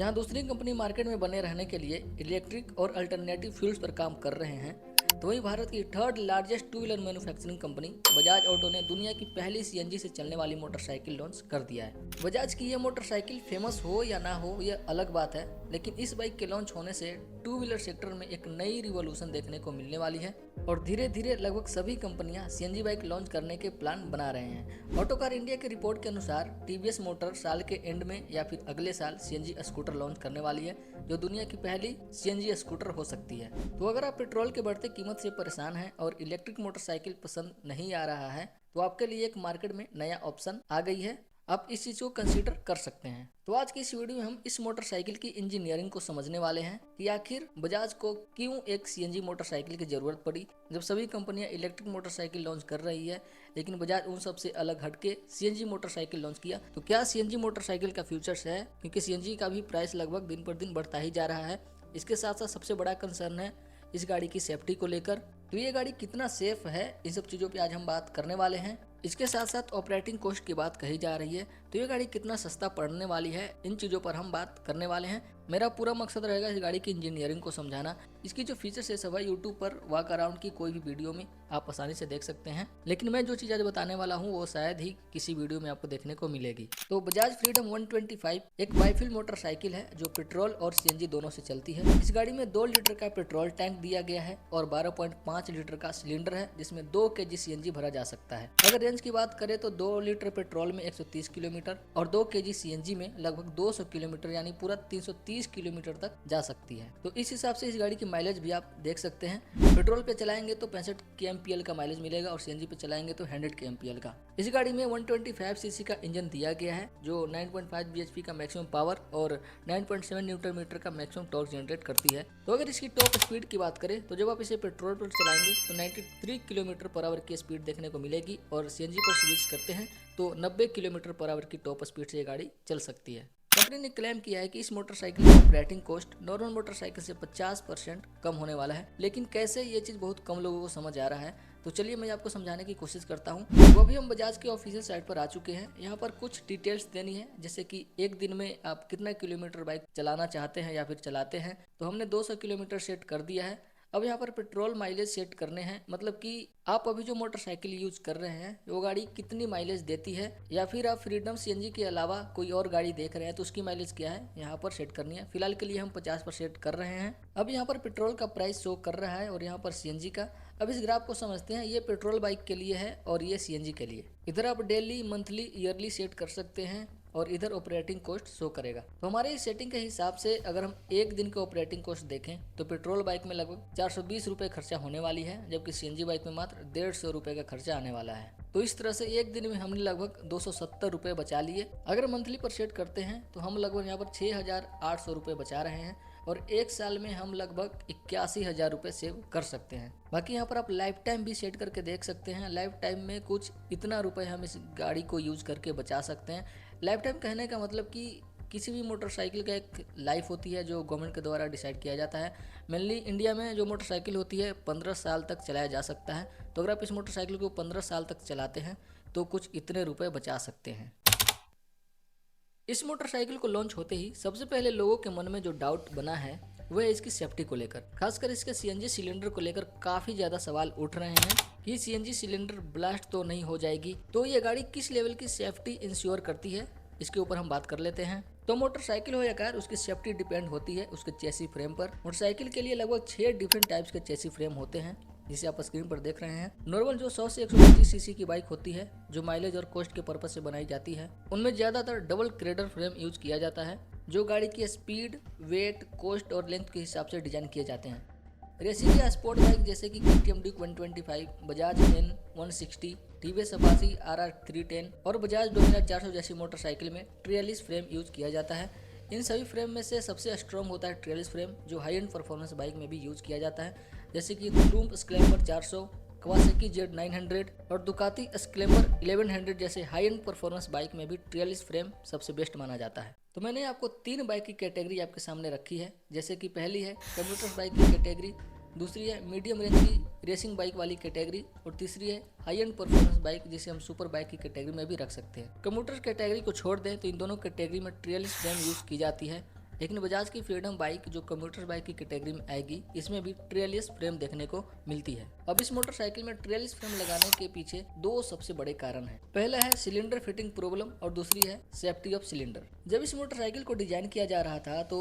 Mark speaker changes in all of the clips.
Speaker 1: जहां दूसरी company market में बने रहने के लिए इलेक्ट्रिक और अल्टरनेटिव फ्यूल्स पर काम कर रहे हैं, तो वहीं भारत की third largest two wheeler manufacturing company Bajaj auto ने दुनिया की पहली सीएनजी से चलने वाली मोटरसाइकिल लॉन्च कर दिया है। बजाज की यह मोटरसाइकिल फेमस हो या ना हो यह अलग बात है, लेकिन इस बाइक के लॉन्च होने से टू व्हीलर सेक्टर में एक नई रिवॉल्यूशन देखने को मिलने वाली है और धीरे धीरे लगभग सभी कंपनियां सीएनजी बाइक लॉन्च करने के प्लान बना रहे हैं। ऑटोकार इंडिया की रिपोर्ट के अनुसार टीवीएस मोटर साल के एंड में या फिर अगले साल सीएनजी स्कूटर लॉन्च करने वाली है, जो दुनिया की पहली सीएनजी स्कूटर हो सकती है। तो अगर आप पेट्रोल के बढ़ते कीमत से परेशान हैं और इलेक्ट्रिक मोटरसाइकिल पसंद नहीं आ रहा है, तो आपके लिए एक मार्केट में नया ऑप्शन आ गई है। आप इस चीज को कंसीडर कर सकते हैं। तो आज की इस वीडियो में हम इस मोटरसाइकिल की इंजीनियरिंग को समझने वाले हैं कि आखिर बजाज को क्यों एक सीएनजी मोटरसाइकिल की जरूरत पड़ी, जब सभी कंपनियां इलेक्ट्रिक मोटरसाइकिल लॉन्च कर रही है, लेकिन बजाज उन सब से अलग हटके सीएनजी मोटरसाइकिल लॉन्च किया। तो क्या सीएनजी मोटरसाइकिल का फ्यूचर्स है, क्योंकि सीएनजी का भी प्राइस लगभग दिन पर दिन बढ़ता ही जा रहा है। इसके साथ साथ सबसे बड़ा कंसर्न है इस गाड़ी की सेफ्टी को लेकर। तो ये गाड़ी कितना सेफ है, इन सब चीज़ों पे आज हम बात करने वाले हैं। इसके साथ साथ ऑपरेटिंग कॉस्ट की बात कही जा रही है, तो ये गाड़ी कितना सस्ता पड़ने वाली है, इन चीज़ों पर हम बात करने वाले हैं। मेरा पूरा मकसद रहेगा इस गाड़ी की इंजीनियरिंग को समझाना। इसकी जो फीचर्स है सब है यूट्यूब पर वॉक अराउंड की कोई भी वीडियो में आप आसानी से देख सकते हैं, लेकिन मैं जो चीज़ आज बताने वाला हूँ वो शायद ही किसी वीडियो में आपको देखने को मिलेगी। तो बजाज फ्रीडम 125 एक बाईफ्यूल मोटरसाइकिल है जो पेट्रोल और सीएनजी दोनों से चलती है। इस गाड़ी में 2 लीटर का पेट्रोल टैंक दिया गया है और 12.5 लीटर का सिलेंडर है, जिसमें 2 kg सीएनजी भरा जा सकता है। अगर रेंज की बात करें तो 2 लीटर पेट्रोल में 130 किलोमीटर और 2 kg सीएनजी में लगभग 200 किलोमीटर यानी पूरा 330 किलोमीटर तक जा सकती है। तो इस हिसाब से इस गाड़ी की माइलेज भी आप देख सकते हैं। पेट्रोल पे चलाएंगे तो 65 kmpl का माइलेज मिलेगा और सीएनजी पे चलाएंगे तो 100 kmpl का। इस गाड़ी में 125 सीसी का इंजन दिया गया है जो 9.5 bhp का मैक्सिमम पावर और 9.7 न्यूटन मीटर का मैक्सिमम टॉर्क जनरेट करती है। तो अगर इसकी टॉप स्पीड की बात करें तो जब आप इसे पेट्रोल पर चलाएंगे तो 93 किलोमीटर पर आवर की स्पीड देखने को मिलेगी और सीएनजी पर स्विच करते हैं तो 90 किलोमीटर पर आवर की टॉप स्पीड से ये गाड़ी चल सकती है। कंपनी ने क्लेम किया है कि इस मोटरसाइकिल का ऑपरेटिंग कॉस्ट नॉर्मल मोटरसाइकिल से 50% कम होने वाला है, लेकिन कैसे ये चीज़ बहुत कम लोगों को समझ आ रहा है। तो चलिए मैं आपको समझाने की कोशिश करता हूँ। तो अभी हम बजाज के ऑफिशियल साइट पर आ चुके हैं। यहाँ पर कुछ डिटेल्स देनी है, जैसे कि एक दिन में आप कितना किलोमीटर बाइक चलाना चाहते हैं या फिर चलाते हैं। तो हमने 200 किलोमीटर सेट कर दिया है। अब यहाँ पर पेट्रोल माइलेज सेट करने हैं, मतलब कि आप अभी जो मोटरसाइकिल यूज कर रहे हैं वो गाड़ी कितनी माइलेज देती है, या फिर आप फ्रीडम सीएनजी के अलावा कोई और गाड़ी देख रहे हैं तो उसकी माइलेज क्या है यहाँ पर सेट करनी है। फिलहाल के लिए हम 50 पर सेट कर रहे हैं। अब यहाँ पर पेट्रोल का प्राइस शो कर रहा है और यहाँ पर सीएनजी का। अब इस ग्राफ को समझते हैं। ये पेट्रोल बाइक के लिए है और ये सीएनजी के लिए। इधर आप डेली, मंथली, ईयरली सेट कर सकते हैं और इधर ऑपरेटिंग कॉस्ट शो करेगा। तो हमारे इस सेटिंग के हिसाब से अगर हम एक दिन का ऑपरेटिंग कॉस्ट देखें तो पेट्रोल बाइक में लगभग 420 रुपये खर्चा होने वाली है, जबकि सीएनजी बाइक में मात्र 150 रुपये का खर्चा आने वाला है। तो इस तरह से एक दिन में हमने लगभग 270 रुपये बचा लिए। अगर मंथली पर सेट करते हैं तो हम लगभग यहाँ पर 6,800 रुपये बचा रहे हैं और एक साल में हम लगभग 81,000 रुपये सेव कर सकते हैं। बाकी यहाँ पर आप लाइफ टाइम भी सेट करके देख सकते हैं। लाइफ टाइम में कुछ इतना रुपए हम इस गाड़ी को यूज करके बचा सकते हैं। लाइफ टाइम कहने का मतलब कि किसी भी मोटरसाइकिल का एक लाइफ होती है जो गवर्नमेंट के द्वारा डिसाइड किया जाता है। मेनली इंडिया में जो मोटरसाइकिल होती है 15 साल तक चलाया जा सकता है। तो अगर आप इस मोटरसाइकिल को 15 साल तक चलाते हैं तो कुछ इतने रुपए बचा सकते हैं। इस मोटरसाइकिल को लॉन्च होते ही सबसे पहले लोगों के मन में जो डाउट बना है वह है इसकी सेफ्टी को लेकर। खासकर इसके सीएनजी सिलेंडर को लेकर काफी ज्यादा सवाल उठ रहे हैं कि सीएनजी सिलेंडर ब्लास्ट तो नहीं हो जाएगी। तो ये गाड़ी किस लेवल की सेफ्टी इंश्योर करती है, इसके ऊपर हम बात कर लेते हैं। तो मोटरसाइकिल हो या कार, उसकी सेफ्टी डिपेंड होती है उसके चेसी फ्रेम पर। मोटरसाइकिल के लिए लगभग 6 डिफरेंट टाइप्स के चेसी फ्रेम होते हैं, जिसे आप स्क्रीन पर देख रहे हैं। नॉर्मल जो 100 से 125 सीसी की बाइक होती है, जो माइलेज और कॉस्ट के पर्पज से बनाई जाती है, उनमें ज्यादातर डबल क्रेडर फ्रेम यूज किया जाता है, जो गाड़ी की स्पीड, वेट, कॉस्ट और लेंथ के हिसाब से डिजाइन किए जाते हैं। रेसिंग या स्पोर्ट बाइक जैसे कि KTM Duke 125, Bajaj N160, TVS Apache RR 310 और बजाज डोमिनार 400 जैसी मोटरसाइकिल में ट्रेलिस फ्रेम यूज किया जाता है। इन सभी फ्रेम में से सबसे स्ट्रॉन्ग होता है ट्रेलिस फ्रेम, जो हाई एंड परफॉर्मेंस बाइक में भी यूज किया जाता है, जैसे कि ट्रूम्प स्क्लैम्बर 400, कवासाकी Z900 और दुकाती स्क्लैम्बर 1100 जैसे हाई एंड परफॉर्मेंस बाइक में भी ट्रेलिस फ्रेम सबसे बेस्ट माना जाता है। तो मैंने आपको 3 बाइक की कैटेगरी आपके सामने रखी है, जैसे कि पहली है कम्यूटर बाइक की कैटेगरी, दूसरी है मीडियम रेंज की रेसिंग बाइक वाली कैटेगरी और तीसरी है हाई एंड परफॉर्मेंस बाइक, जिसे हम सुपर बाइक की कैटेगरी में भी रख सकते हैं। कम्यूटर कैटेगरी को छोड़ दें तो इन दोनों कैटेगरी में ट्रेलिस फ्रेम यूज की जाती है लेकिन बजाज की फ्रीडम बाइक जो कम्यूटर बाइक की कैटेगरी में आएगी, इसमें भी ट्रेलियस फ्रेम देखने को मिलती है। अब इस मोटरसाइकिल में ट्रेलियस फ्रेम लगाने के पीछे दो सबसे बड़े कारण हैं। पहला है सिलेंडर फिटिंग प्रॉब्लम और दूसरी है सेफ्टी ऑफ सिलेंडर। जब इस मोटरसाइकिल को डिजाइन किया जा रहा था तो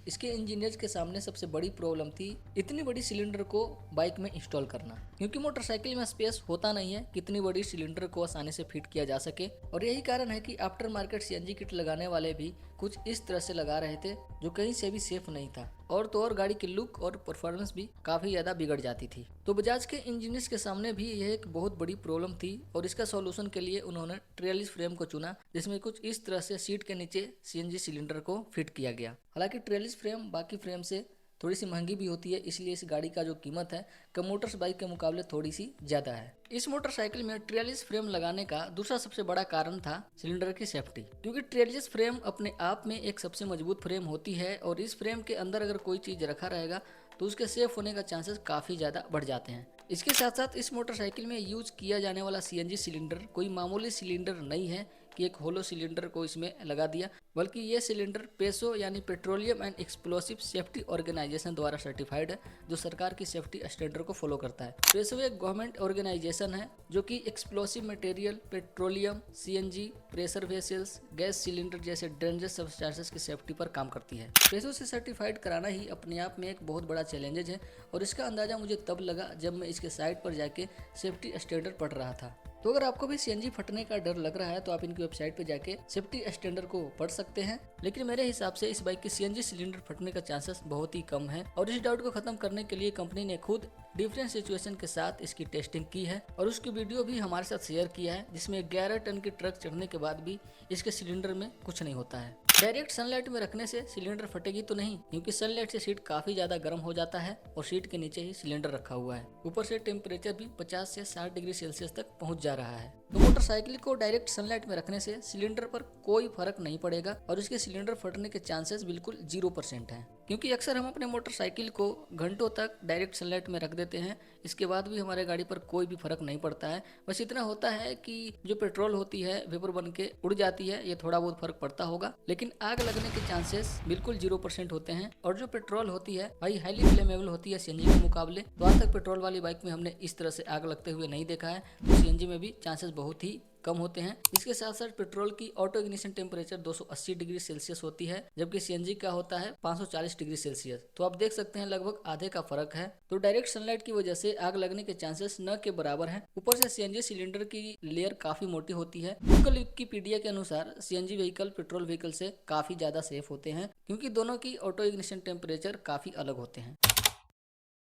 Speaker 1: इसके इंजीनियर्स के सामने सबसे बड़ी प्रॉब्लम थी इतनी बड़ी सिलेंडर को बाइक में इंस्टॉल करना, क्योंकि मोटरसाइकिल में स्पेस होता नहीं है कितनी बड़ी सिलेंडर को आसानी से फिट किया जा सके। और यही कारण है कि आफ्टर मार्केट सीएनजी किट लगाने वाले भी कुछ इस तरह से लगा रहे थे जो कहीं से भी सेफ नहीं था, और तो और गाड़ी की लुक और परफॉर्मेंस भी काफी ज्यादा बिगड़ जाती थी। तो बजाज के इंजीनियर्स के सामने भी यह एक बहुत बड़ी प्रॉब्लम थी और इसका सॉल्यूशन के लिए उन्होंने ट्रेलिस फ्रेम को चुना, जिसमें कुछ इस तरह से सीट के नीचे सीएनजी सिलेंडर को फिट किया गया। हालांकि ट्रेलिस फ्रेम बाकी फ्रेम से थोड़ी सी महंगी भी होती है, इसलिए इस गाड़ी का जो कीमत है कम्यूटर्स बाइक के मुकाबले थोड़ी सी ज्यादा है। इस मोटरसाइकिल में ट्रेलिस फ्रेम लगाने का दूसरा सबसे बड़ा कारण था सिलेंडर की सेफ्टी, क्योंकि ट्रेलिस फ्रेम अपने आप में एक सबसे मजबूत फ्रेम होती है और इस फ्रेम के अंदर अगर कोई चीज रखा रहेगा तो उसके सेफ होने का चांसेस काफी ज्यादा बढ़ जाते हैं। इसके साथ साथ इस मोटरसाइकिल में यूज किया जाने वाला सीएनजी सिलेंडर कोई मामूली सिलेंडर नहीं है कि एक होलो सिलेंडर को इसमें लगा दिया, बल्कि ये सिलेंडर पेसो यानी petroleum and explosive safety organisation द्वारा सर्टिफाइड है, जो सरकार की सेफ्टी स्टैंडर्ड को फॉलो करता है। पेसो एक गवर्नमेंट ऑर्गेनाइजेशन है जो कि explosive material, petroleum, CNG, pressure vessels, gas cylinder जैसे डेंजरस सब्सटेंसेस की सेफ्टी पर काम करती है। पेसो से सर्टिफाइड कराना ही अपने आप में एक बहुत बड़ा चैलेंज है और इसका अंदाजा मुझे तब लगा जब मैं इसके साइट पर जाके सेफ्टी स्टैंडर्ड पढ़ रहा था। तो अगर आपको भी सीएनजी फटने का डर लग रहा है तो आप इनकी वेबसाइट पर जाके सेफ्टी स्टैंडर्ड को पढ़ सकते हैं, लेकिन मेरे हिसाब से इस बाइक की सीएनजी सिलेंडर फटने का चांसेस बहुत ही कम है। और इस डाउट को खत्म करने के लिए कंपनी ने खुद डिफरेंट सिचुएशन के साथ इसकी टेस्टिंग की है और उसकी वीडियो भी हमारे साथ शेयर किया है, जिसमें 11 टन की ट्रक चढ़ने के बाद भी इसके सिलेंडर में कुछ नहीं होता है। डायरेक्ट सनलाइट में रखने से सिलेंडर फटेगी तो नहीं, क्योंकि सनलाइट से सीट काफी ज्यादा गर्म हो जाता है और सीट के नीचे ही सिलेंडर रखा हुआ है। ऊपर से टेम्परेचर भी 50 से 60 डिग्री सेल्सियस तक पहुंच जा रहा है। तो मोटरसाइकिल को डायरेक्ट सनलाइट में रखने से सिलेंडर पर कोई फर्क नहीं पड़ेगा और इसके सिलेंडर फटने के चांसेस बिल्कुल 0% हैं, क्योंकि अक्सर हम अपने मोटरसाइकिल को घंटों तक डायरेक्ट सनलाइट में रख देते हैं, इसके बाद भी हमारे गाड़ी पर कोई भी फर्क नहीं पड़ता है। बस इतना होता है कि जो पेट्रोल होती है वेपर बन के उड़ जाती है, ये थोड़ा बहुत फर्क पड़ता होगा, लेकिन आग लगने के चांसेस बिल्कुल 0% होते हैं। और जो पेट्रोल होती है भाई हाईली फ्लेमेबल होती है सीएनजी के मुकाबले, तो आज तक पेट्रोल वाली बाइक में हमने इस तरह से आग लगते हुए नहीं देखा है, तो सीएनजी में भी चांसेस बहुत ही कम होते हैं। इसके साथ साथ पेट्रोल की auto ignition temperature 280 degree Celsius होती है, जबकि सीएनजी का होता है 540 डिग्री सेल्सियस। तो आप देख सकते हैं लगभग आधे का फर्क है। तो डायरेक्ट सनलाइट की वजह से आग लगने के चांसेस न के बराबर हैं। ऊपर से सीएनजी सिलेंडर की लेयर काफी मोटी होती है। गूगल विकिपीडिया के अनुसार सीएनजी व्हीकल पेट्रोल व्हीकल से काफी ज्यादा सेफ होते हैं, क्योंकि दोनों की ऑटो इग्निशन टेम्परेचर काफी अलग होते हैं।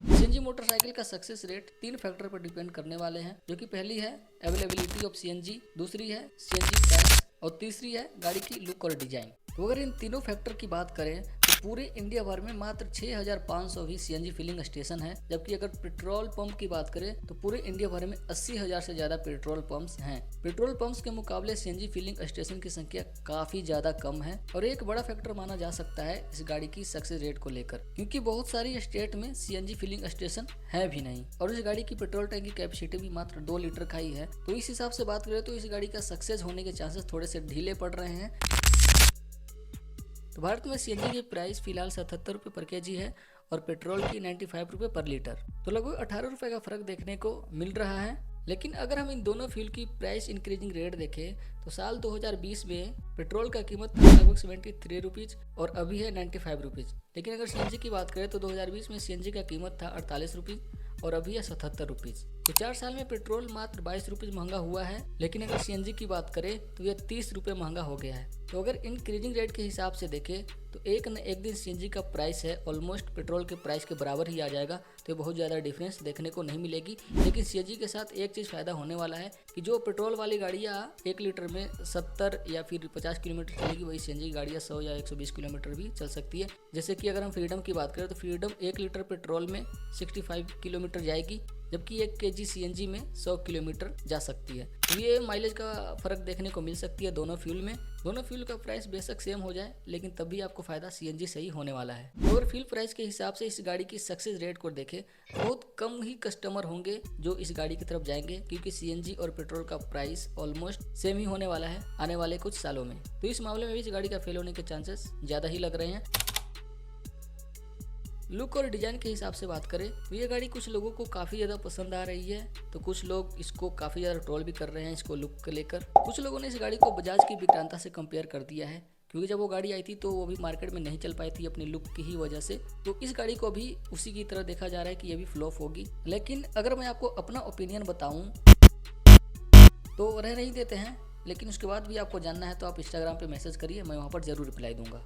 Speaker 1: सीएनजी मोटरसाइकिल का सक्सेस रेट 3 फैक्टर पर डिपेंड करने वाले हैं, जो कि पहली है अवेलेबिलिटी ऑफ सीएनजी, दूसरी है सीएनजी प्राइस और तीसरी है गाड़ी की लुक और डिजाइन। तो अगर इन तीनों फैक्टर की बात करें तो पूरे इंडिया भर में मात्र 6500 ही सीएनजी फिलिंग स्टेशन है, जबकि अगर पेट्रोल पंप की बात करें तो पूरे इंडिया भर में 80,000 से ज्यादा पेट्रोल पंप्स हैं। पेट्रोल पंप्स के मुकाबले सीएनजी फिलिंग स्टेशन की संख्या काफी ज्यादा कम है और एक बड़ा फैक्टर माना जा सकता है इस गाड़ी की सक्सेस रेट को लेकर, क्योंकि बहुत सारी स्टेट में सीएनजी फिलिंग स्टेशन है भी नहीं और इस गाड़ी की पेट्रोल टैंक की कैपेसिटी भी मात्र 2 लीटर का ही है। तो इस हिसाब से बात करें तो इस गाड़ी का सक्सेस होने के चांसेस थोड़े से ढीले पड़ रहे हैं। तो भारत में सीएनजी की प्राइस फिलहाल 77 रुपये पर केजी है और पेट्रोल की 95 रुपये पर लीटर, तो लगभग 18 रुपये का फर्क देखने को मिल रहा है। लेकिन अगर हम इन दोनों फ्यूल की प्राइस इंक्रीजिंग रेट देखें तो साल 2020 में पेट्रोल का कीमत था लगभग 73 रुपीज़ और अभी है 95 रुपीज़। लेकिन अगर सीएनजी की बात करें तो 2020 में सीएनजी का कीमत था 48 रुपीज़ और अभी है 77 रुपीज़। तो 4 साल में पेट्रोल मात्र 22 रुपीज़ महंगा हुआ है, लेकिन अगर सीएनजी की बात करें तो यह 30 रुपये महंगा हो गया है। तो अगर इंक्रीजिंग रेट के हिसाब से देखें तो एक न एक दिन सीएनजी का प्राइस है ऑलमोस्ट पेट्रोल के प्राइस के बराबर ही आ जाएगा, तो बहुत ज़्यादा डिफरेंस देखने को नहीं मिलेगी। लेकिन सीएनजी के साथ एक चीज़ फ़ायदा होने वाला है कि जो पेट्रोल वाली गाड़ियाँ 1 लीटर में 70 या फिर 50 किलोमीटर चलेगी, वही सीएनजी की गाड़ियाँ 100 या 120 किलोमीटर भी चल सकती है। जैसे कि अगर हम फ्रीडम की बात करें तो फ्रीडम 1 लीटर पेट्रोल में 65 किलोमीटर जाएगी, जबकि 1 केजी सीएनजी में 100 किलोमीटर जा सकती है। तो ये माइलेज का फर्क देखने को मिल सकती है दोनों फ्यूल में। दोनों फ्यूल का प्राइस बेशक सेम हो जाए, लेकिन तब भी आपको फायदा सीएनजी से ही होने वाला है। अगर फ्यूल प्राइस के हिसाब से इस गाड़ी की सक्सेस रेट को देखें, बहुत कम ही कस्टमर होंगे जो इस गाड़ी की तरफ जाएंगे, क्योंकि सीएनजी और पेट्रोल का प्राइस ऑलमोस्ट सेम ही होने वाला है आने वाले कुछ सालों में। तो इस मामले में भी इस गाड़ी का फेल होने के चांसेस ज़्यादा ही लग रहे हैं। लुक और डिजाइन के हिसाब से बात करें तो ये गाड़ी कुछ लोगों को काफ़ी ज़्यादा पसंद आ रही है, तो कुछ लोग इसको काफ़ी ज़्यादा ट्रोल भी कर रहे हैं इसको लुक को लेकर। कुछ लोगों ने इस गाड़ी को बजाज की विक्रांता से कंपेयर कर दिया है, क्योंकि जब वो गाड़ी आई थी तो वो भी मार्केट में नहीं चल पाई थी अपनी लुक की ही वजह से। तो इस गाड़ी को भी उसी की तरह देखा जा रहा है कि ये भी फ्लॉप होगी। लेकिन अगर मैं आपको अपना ओपिनियन बताऊं तो रह नहीं देते हैं, लेकिन उसके बाद भी आपको जानना है तो आप इंस्टाग्राम पे मैसेज करिए, मैं वहाँ पर ज़रूर रिप्लाई दूंगा।